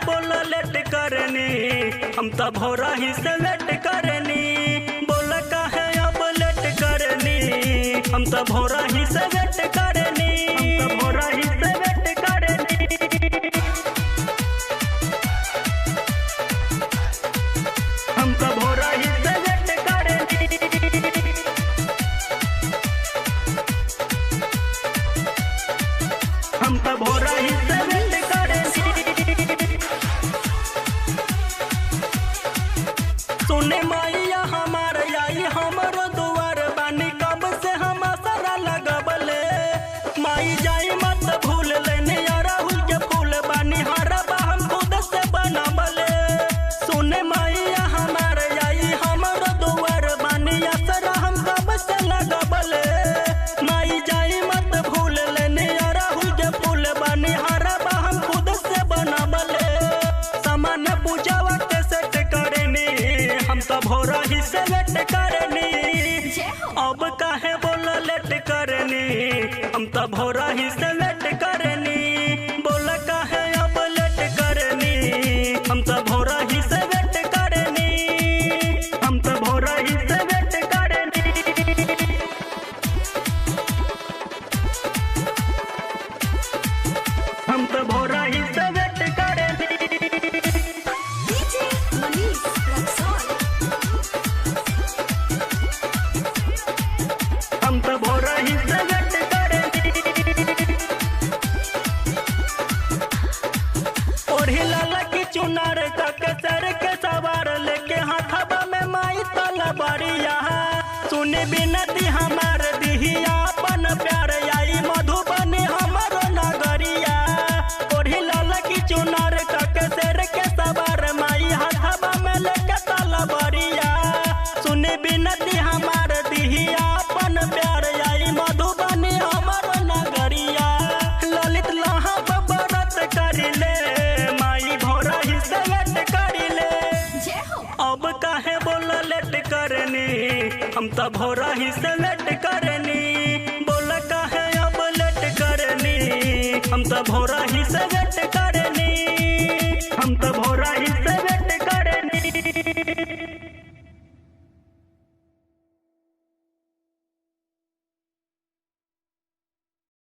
बोल लेट करनी, हम तो भोरा ही से लेट करनी। बोल काहे अब लेट करनी, हम तो भोरा ही से लेट करनी, हम तो भोरा ही से लेट करनी। हम तो भोरा ही से लेट करनी, हम तो भोरा ही से लेट करनी। सुने मैया हमार आई हमरो दुआर बानी, कब से हम सारा लगबले। माई जाई मत भूल लेने अरहुल के फूल बानी, हरबा हम खुद से बनबले। सुने मैया हमार आई हमरो दुआर बानी, असरा हम कब से लगबले। माई जाई मत भूल लेने अरहुल के फूल बानी, हरबा हम खुद से बनबले। सामान पूजावा के सेट करनी, हम तो भोरा ही से लेट करनी। अब काहे बोल लेट करनी, हम तो भोरा ही से लेट करनी। बोल काहे अब लेट करनी, हम तो भोरा ही से लेट करनी, हम तो भोरा ही से लेट करनी। हम तो भोरा ही से लेट करनी, हम तो भोरा ही से लेट करनी। ओढ़ी लाला की चुनार के सर के सवार लेके हाथवा में माई तलवारिया। सुनी बिनती हमार दिहिया अपन प्यार, आई मधुबनी हमारो नगरिया। ओढ़ी लाला की चुनार के सर के सवार, माई हाथवा में लेके तलवारिया। सुनी बिनती हमार दिहिया अपन प्यार, आई मधुबनी हमारो नगरिया। ललित लहा बरत करिले, माई भोरा ही से लेट करिले। अब काहे बोल लेट करनी, हम तो भोरा ही से लेट करनी। बोल काहे अब लेट करनी, हम तो भोरा ही से लेट करनी, हम तो भोरा ही से लेट